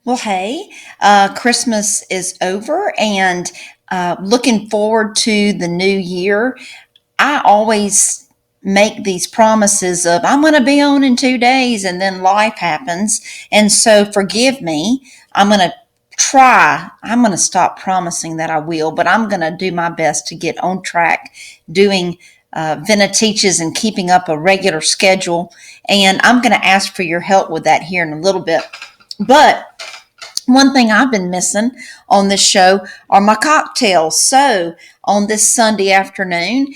Well, hey, Christmas is over and looking forward to the new year. I always make these promises of I'm going to be on in 2 days and then life happens. And so forgive me. I'm going to I'm going to stop promising that I will, but I'm going to do my best to get on track doing Vena teaches and keeping up a regular schedule. And I'm going to ask for your help with that here in a little bit. But one thing I've been missing on this show are my cocktails. So on this Sunday afternoon,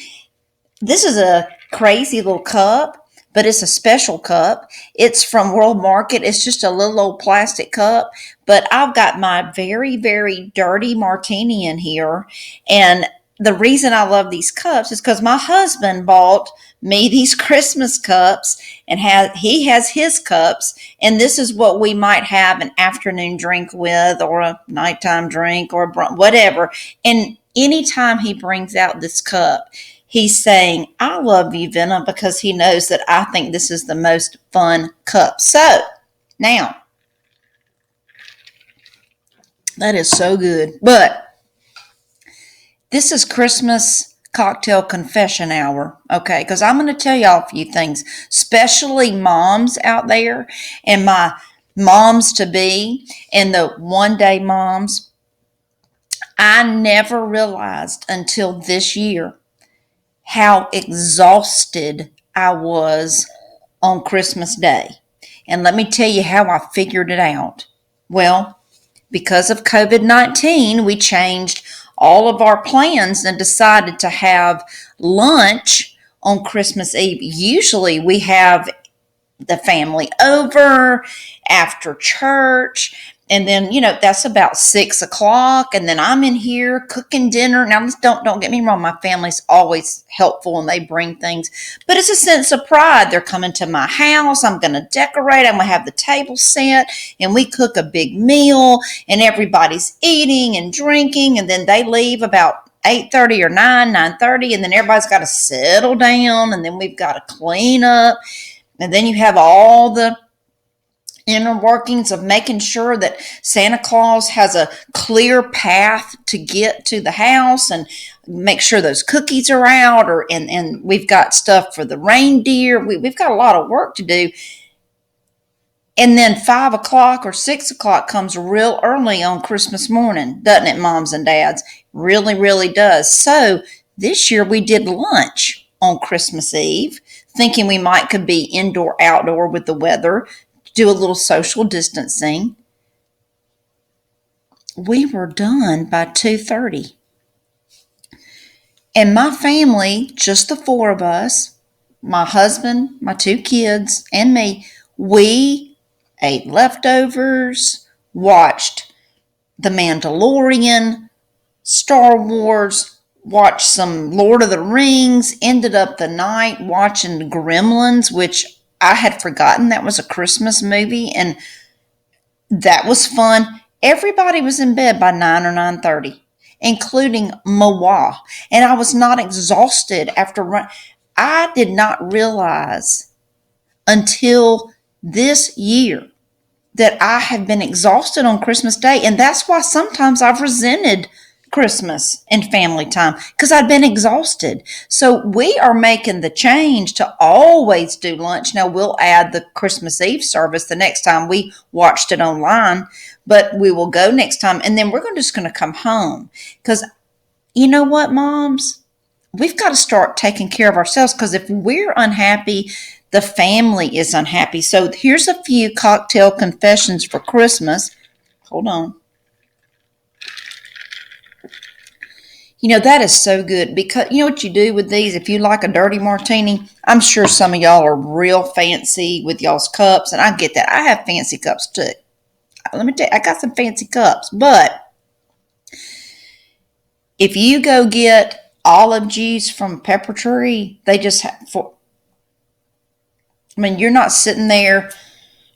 this is a crazy little cup, but it's a special cup. It's from World Market. It's just a little old plastic cup, but I've got my very, very dirty martini in here. And the reason I love these cups is because my husband bought me these Christmas cups and he has his cups. And this is what we might have an afternoon drink with, or a nighttime drink, or whatever. And anytime he brings out this cup, he's saying, I love you, Venna, because he knows that I think this is the most fun cup. So now, that is so good. But this is Christmas cocktail confession hour, okay? Because I'm going to tell y'all a few things, especially moms out there and my moms to be and the one day moms. I never realized until this year how exhausted I was on Christmas Day. And let me tell you how I figured it out. Well, because of COVID-19, we changed all of our plans and decided to have lunch on Christmas Eve. Usually we have the family over after church. And then, that's about 6 o'clock. And then I'm in here cooking dinner. Now, don't get me wrong. My family's always helpful and they bring things, but it's a sense of pride. They're coming to my house. I'm going to decorate. I'm going to have the table set and we cook a big meal and everybody's eating and drinking. And then they leave about 8:30 or 9:30. And then everybody's got to settle down. And then we've got to clean up. And then you have all the inner workings of making sure that Santa Claus has a clear path to get to the house and make sure those cookies are out, and we've got stuff for the reindeer. We've got a lot of work to do. And then 5 o'clock or 6 o'clock comes real early on Christmas morning, doesn't it, moms and dads? Really, really does. So this year we did lunch on Christmas Eve, thinking we might could be indoor, outdoor with the weather, do a little social distancing. We were done by 2:30. And my family, just the four of us, my husband, my two kids, and me, we ate leftovers, watched The Mandalorian, Star Wars, watched some Lord of the Rings, ended up the night watching Gremlins, which I had forgotten that was a Christmas movie, and that was fun. Everybody was in bed by 9 or 9:30, including Moa, and I was not exhausted after run. I did not realize until this year that I have been exhausted on Christmas Day. And that's why sometimes I've resented Christmas and family time because I've been exhausted. So we are making the change to always do lunch. Now we'll add the Christmas Eve service the next time we watched it online, but we will go next time. And then we're just going to come home because you know what, moms? We've got to start taking care of ourselves because if we're unhappy, the family is unhappy. So here's a few cocktail confessions for Christmas. Hold on. That is so good because you know what you do with these? If you like a dirty martini, I'm sure some of y'all are real fancy with y'all's cups, and I get that. I have fancy cups too. Let me tell you, I got some fancy cups, but if you go get olive juice from Pepper Tree, they just have you're not sitting there,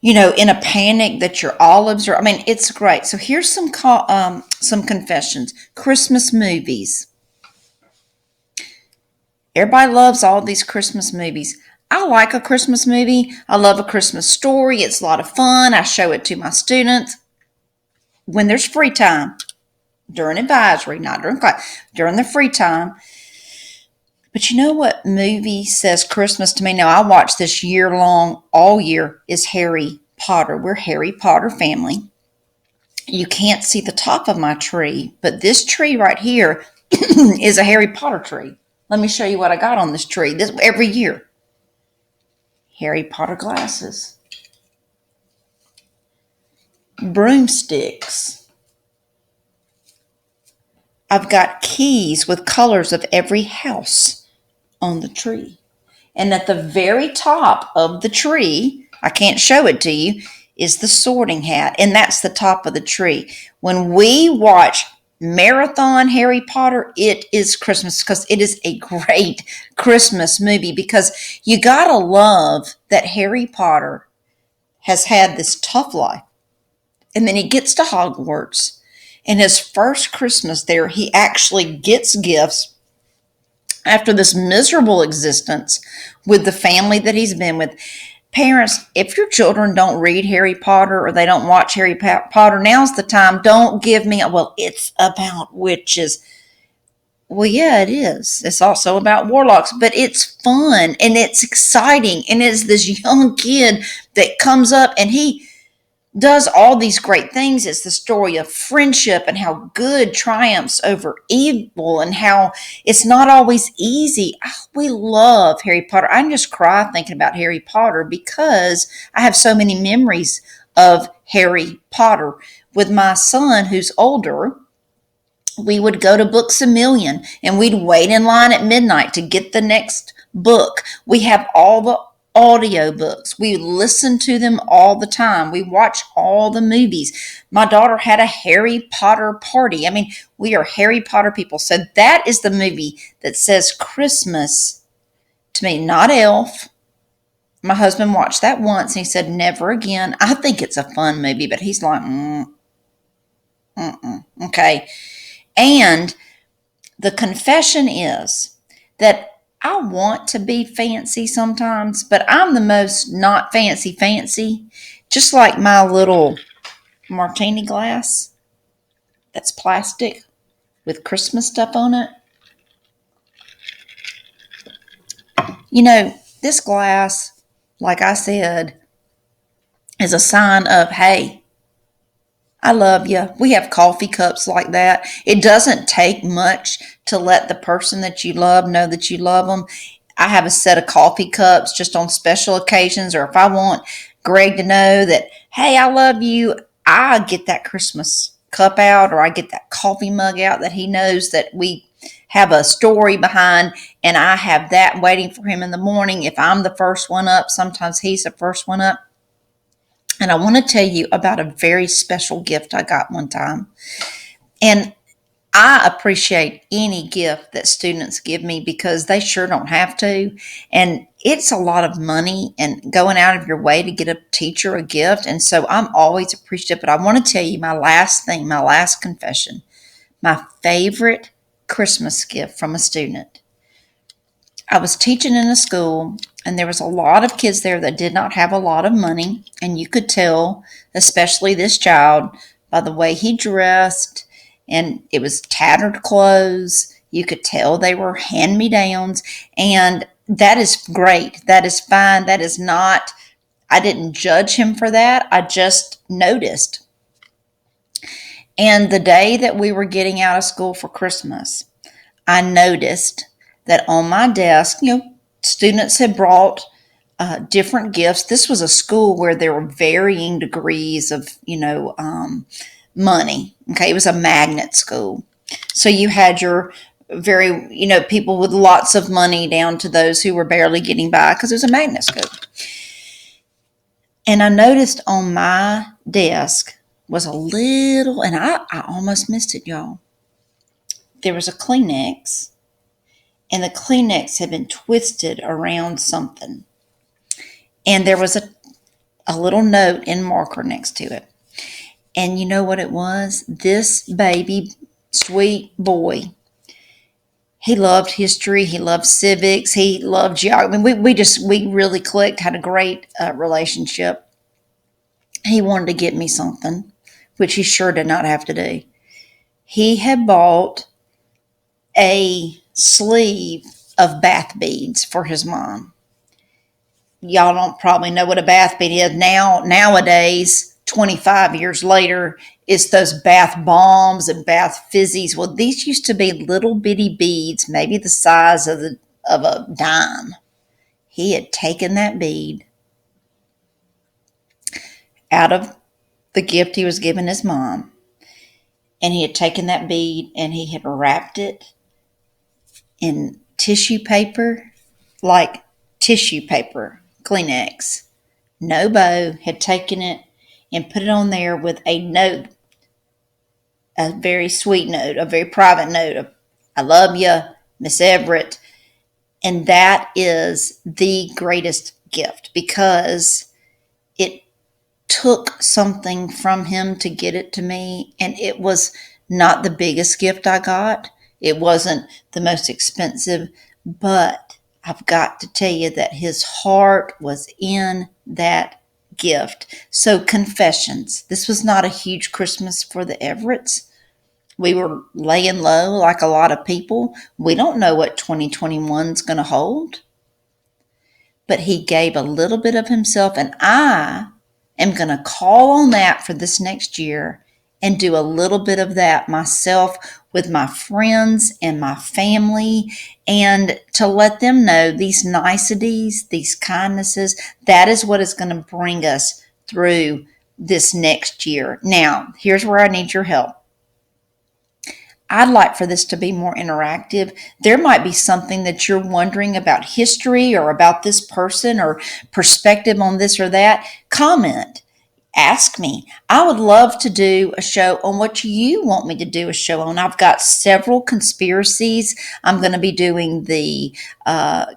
in a panic that your olives are. It's great. So here's some confessions. Christmas movies. Everybody loves all these Christmas movies. I like a Christmas movie. I love A Christmas Story. It's a lot of fun. I show it to my students. when there's free time, during advisory, not during class, during the free time. But you know what movie says Christmas to me? Now, I watch this year long, all year, is Harry Potter. We're Harry Potter family. You can't see the top of my tree, but this tree right here is a Harry Potter tree. Let me show you what I got on this tree. This every year. Harry Potter glasses. Broomsticks. I've got keys with colors of every house on the tree. And at the very top of the tree, I can't show it to you, is the sorting hat. And that's the top of the tree. When we watch Marathon Harry Potter, it is Christmas because it is a great Christmas movie, because you gotta love that Harry Potter has had this tough life. And then he gets to Hogwarts. And his first Christmas there, he actually gets gifts after this miserable existence with the family that he's been with. Parents, if your children don't read Harry Potter or they don't watch Harry Potter, now's the time. Don't give me, well, it's about witches. Well, yeah, it is. It's also about warlocks, but it's fun and it's exciting. And it's this young kid that comes up and he does all these great things. It's the story of friendship and how good triumphs over evil and how it's not always easy. We love Harry Potter. I just cry thinking about Harry Potter because I have so many memories of Harry Potter. With my son, who's older, we would go to Books A Million and we'd wait in line at midnight to get the next book. We have all the audiobooks. We listen to them all the time. We watch all the movies. My daughter had a Harry Potter party. I mean, we are Harry Potter people. So that is the movie that says Christmas to me, not Elf. My husband watched that once and he said, never again. I think it's a fun movie, but he's like, okay. And the confession is that I want to be fancy sometimes, but I'm the most not fancy. Just like my little martini glass that's plastic with Christmas stuff on it. You know, this glass, like I said, is a sign of, hey, I love you. We have coffee cups like that. It doesn't take much to let the person that you love know that you love them. I have a set of coffee cups just on special occasions, or if I want Greg to know that, hey, I love you, I get that Christmas cup out, or I get that coffee mug out that he knows that we have a story behind, and I have that waiting for him in the morning. If I'm the first one up, sometimes he's the first one up. And I want to tell you about a very special gift I got one time. And I appreciate any gift that students give me because they sure don't have to. And it's a lot of money and going out of your way to get a teacher a gift. And so I'm always appreciative. But I want to tell you my last confession, my favorite Christmas gift from a student. I was teaching in a school, and there was a lot of kids there that did not have a lot of money. And you could tell, especially this child, by the way he dressed, and it was tattered clothes. You could tell they were hand-me-downs. And that is great. That is fine. That is not, I didn't judge him for that. I just noticed. And the day that we were getting out of school for Christmas, I noticed that on my desk, students had brought different gifts. This was a school where there were varying degrees of, money. Okay, it was a magnet school. So you had your very, people with lots of money down to those who were barely getting by because it was a magnet school. And I noticed on my desk was a little, and I almost missed it, y'all. There was a Kleenex. And the Kleenex had been twisted around something. And there was a little note in marker next to it. And you know what it was? This baby, sweet boy, he loved history. He loved civics. He loved geography. I mean, we really clicked, had a great relationship. He wanted to get me something, which he sure did not have to do. He had bought a sleeve of bath beads for his mom. Y'all don't probably know what a bath bead is. Nowadays, 25 years later, it's those bath bombs and bath fizzies. Well, these used to be little bitty beads, maybe the size of a dime. He had taken that bead out of the gift he was giving his mom, and he had taken that bead and he had wrapped it in tissue paper, like tissue paper, Kleenex. No bow, had taken it and put it on there with a note, a very sweet note, a very private note of, I love you, Miss Everett. And that is the greatest gift because it took something from him to get it to me. And it was not the biggest gift I got. It wasn't the most expensive, but I've got to tell you that his heart was in that gift. So, confessions. This was not a huge Christmas for the Everetts. We were laying low like a lot of people. We don't know what 2021 is going to hold. But he gave a little bit of himself, and I am going to call on that for this next year and do a little bit of that myself with my friends and my family, and to let them know these niceties, these kindnesses, that is what is going to bring us through this next year. Now, here's where I need your help. I'd like for this to be more interactive. There might be something that you're wondering about history or about this person or perspective on this or that. Comment. Ask me. I would love to do a show on what you want me to do a show on. I've got several conspiracies. I'm going to be doing the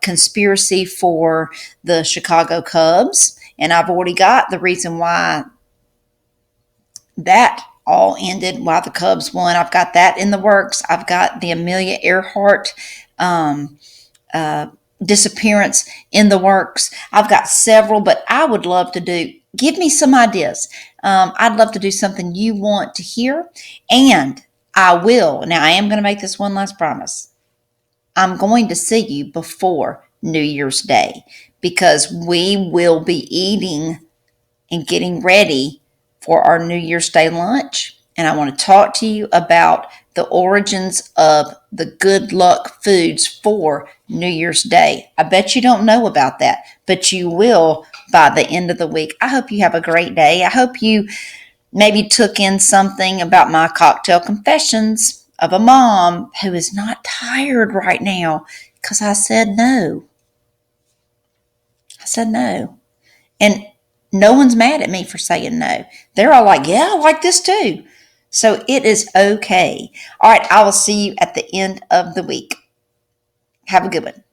conspiracy for the Chicago Cubs, and I've already got the reason why that all ended, why the Cubs won. I've got that in the works. I've got the Amelia Earhart disappearance in the works. I've got several, but I would love to give me some ideas. I'd love to do something you want to hear, and I will. Now, I am going to make this one last promise. I'm going to see you before New Year's Day because we will be eating and getting ready for our New Year's Day lunch. And I want to talk to you about the origins of the good luck foods for New Year's Day. I bet you don't know about that, but you will by the end of the week. I hope you have a great day. I hope you maybe took in something about my cocktail confessions of a mom who is not tired right now because I said no. I said no. And no one's mad at me for saying no. They're all like, yeah, I like this too. So it is okay. All right, I will see you at the end of the week. Have a good one.